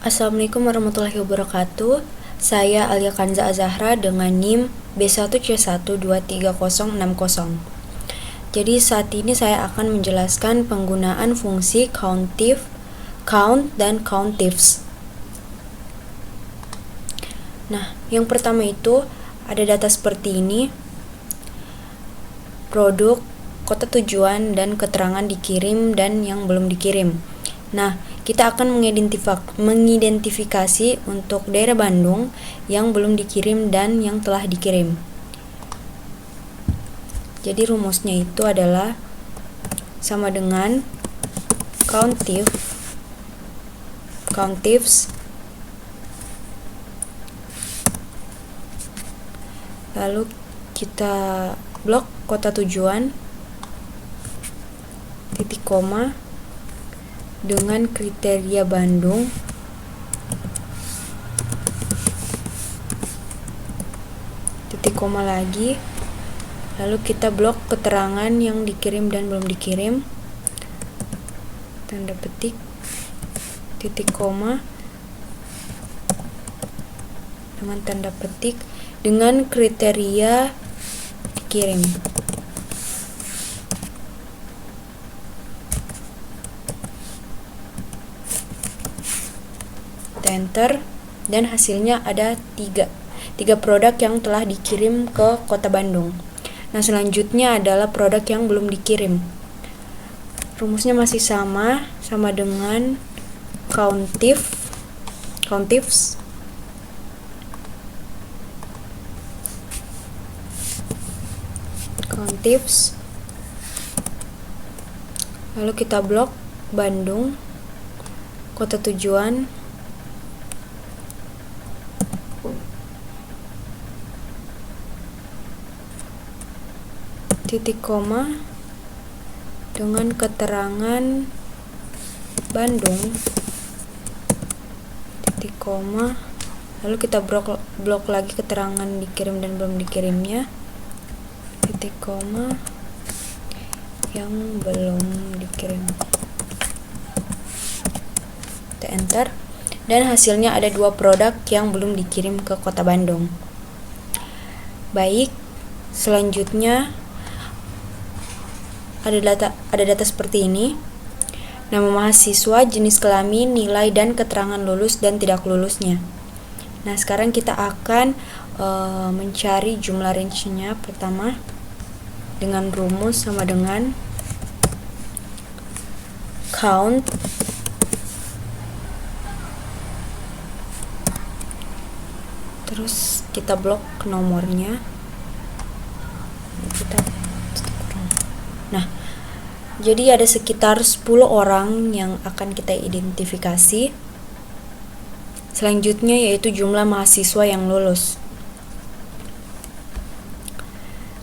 Assalamualaikum warahmatullahi wabarakatuh. Saya Alia Kanza Azahra dengan NIM B1C1230060. Jadi saat ini saya akan menjelaskan penggunaan fungsi countif, count, dan countifs. Nah, yang pertama itu ada data seperti ini. Produk, kota tujuan, dan keterangan dikirim dan yang belum dikirim. Nah, kita akan mengidentifikasi untuk daerah Bandung yang belum dikirim dan yang telah dikirim. Jadi rumusnya itu adalah sama dengan countifs lalu kita blok kota tujuan titik koma dengan kriteria Bandung titik koma lagi, lalu kita blok keterangan yang dikirim dan belum dikirim, tanda petik, titik koma dengan tanda petik dengan kriteria dikirim. Enter, dan hasilnya ada tiga produk yang telah dikirim ke kota Bandung. Nah, selanjutnya adalah produk yang belum dikirim. Rumusnya masih sama dengan countifs lalu kita blok Bandung, kota tujuan, titik koma dengan keterangan Bandung, titik koma, lalu kita blok lagi keterangan dikirim dan belum dikirimnya, titik koma, yang belum dikirim. Kita enter, dan hasilnya ada 2 produk yang belum dikirim ke kota Bandung. Baik, selanjutnya ada data seperti ini. Nama mahasiswa, jenis kelamin, nilai, dan keterangan lulus dan tidak lulusnya. Nah, sekarang kita akan mencari jumlah range-nya. Pertama, dengan rumus sama dengan count terus kita blok nomornya. Nah, jadi ada sekitar 10 orang yang akan kita identifikasi. Selanjutnya yaitu jumlah mahasiswa yang lulus.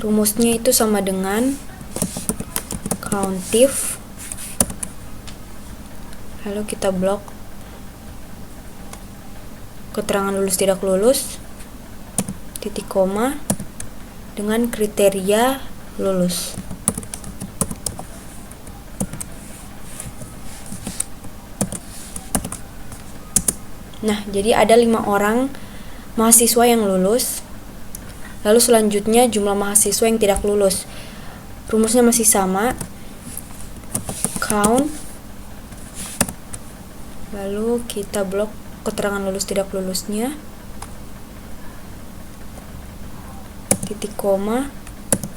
Rumusnya itu sama dengan countif, lalu kita blok keterangan lulus tidak lulus, titik koma dengan kriteria lulus. Nah, jadi ada 5 orang mahasiswa yang lulus. Lalu selanjutnya jumlah mahasiswa yang tidak lulus. Rumusnya masih sama, count, lalu kita blok keterangan lulus tidak lulusnya, titik koma,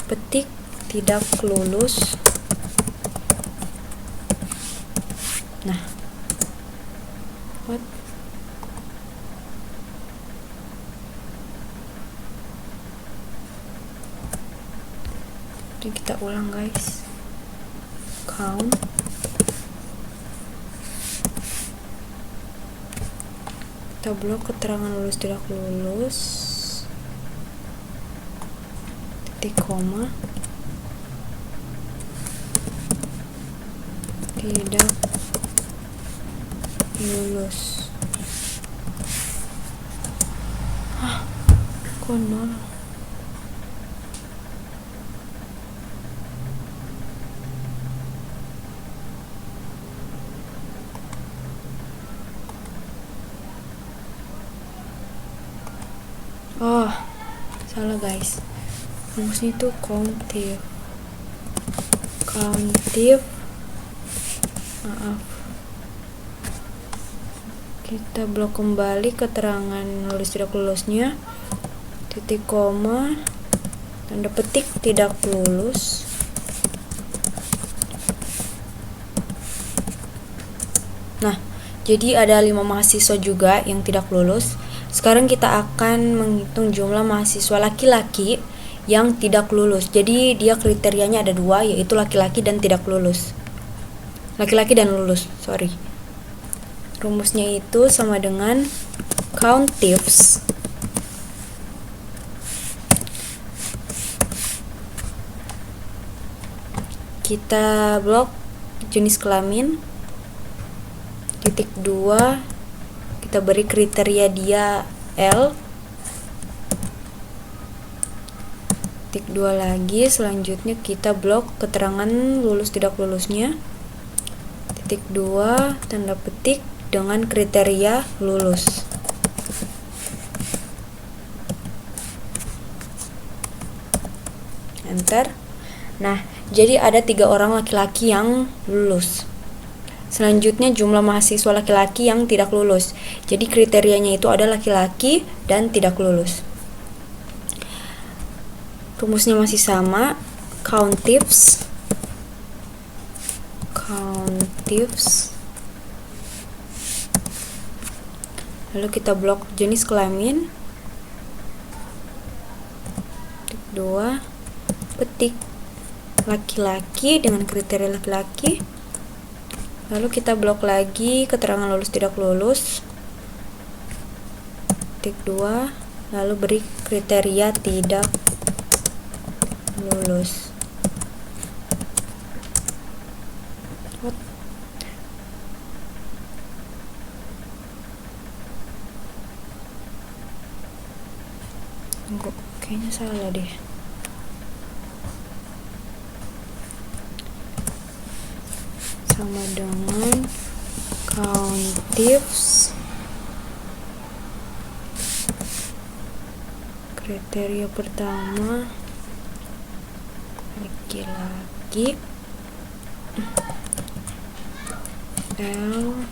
petik tidak lulus. Nah, jadi kita ulang guys, count, kita blok keterangan lulus tidak lulus, titik koma, tidak lulus. Kok nol? Oh, salah guys. Rumusnya itu countif. Maaf. Kita blok kembali keterangan lulus tidak lulusnya. Titik koma, tanda petik tidak lulus. Nah, jadi ada 5 mahasiswa juga yang tidak lulus. Sekarang kita akan menghitung jumlah mahasiswa laki-laki yang tidak lulus. Jadi dia kriterianya ada 2, yaitu laki-laki dan tidak lulus. Laki-laki dan lulus, sorry. Rumusnya itu sama dengan countifs kita blok jenis kelamin, titik 2 kita beri kriteria dia L, titik 2 lagi. Selanjutnya kita blok keterangan lulus tidak lulusnya, titik 2 tanda petik dengan kriteria lulus. Enter. Nah, jadi ada 3 orang laki-laki yang lulus. Selanjutnya jumlah mahasiswa laki-laki yang tidak lulus. Jadi kriterianya itu ada laki-laki dan tidak lulus. Rumusnya masih sama, countifs. Lalu kita blok jenis kelamin, titik 2 petik laki-laki dengan kriteria laki-laki. Lalu kita blok lagi keterangan lulus tidak lulus, titik 2 lalu beri kriteria tidak lulus. Kayaknya salah deh. Sama dengan countifs kriteria pertama laki-laki L,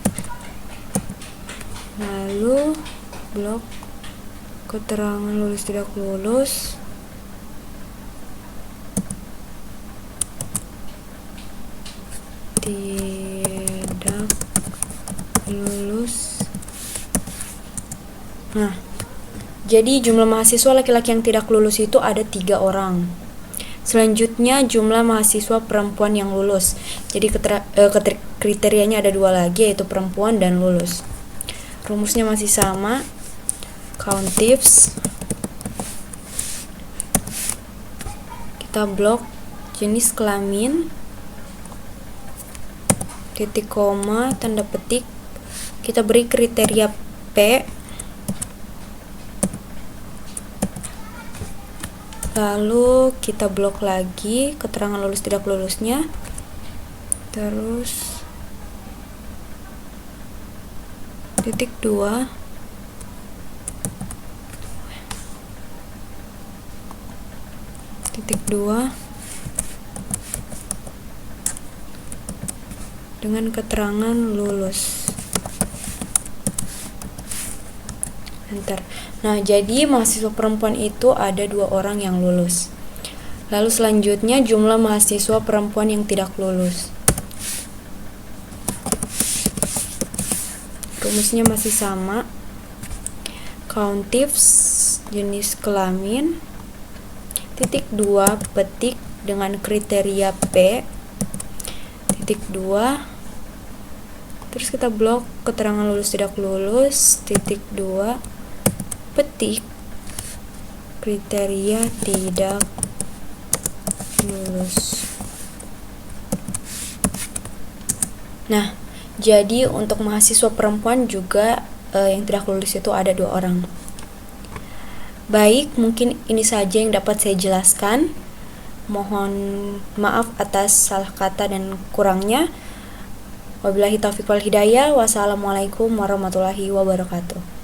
lalu blok keterangan lulus tidak lulus, tidak lulus. Nah, jadi jumlah mahasiswa laki-laki yang tidak lulus itu ada 3 orang. Selanjutnya jumlah mahasiswa perempuan yang lulus. Jadi kriterianya ada 2 lagi, yaitu perempuan dan lulus. Rumusnya masih sama, countifs. Kita blok jenis kelamin, titik koma tanda petik kita beri kriteria P, lalu kita blok lagi keterangan lulus tidak lulusnya, terus titik 2 dengan keterangan lulus. Enter. Nah, jadi mahasiswa perempuan itu ada 2 orang yang lulus. Lalu selanjutnya jumlah mahasiswa perempuan yang tidak lulus. Rumusnya masih sama, countifs jenis kelamin, titik 2 petik dengan kriteria P, titik 2 terus kita blok keterangan lulus tidak lulus, titik 2 petik kriteria tidak lulus. Nah, jadi untuk mahasiswa perempuan juga yang tidak lulus itu ada 2 orang. Baik, mungkin ini saja yang dapat saya jelaskan. Mohon maaf atas salah kata dan kurangnya. Wabillahi taufiq wal hidayah. Wassalamualaikum warahmatullahi wabarakatuh.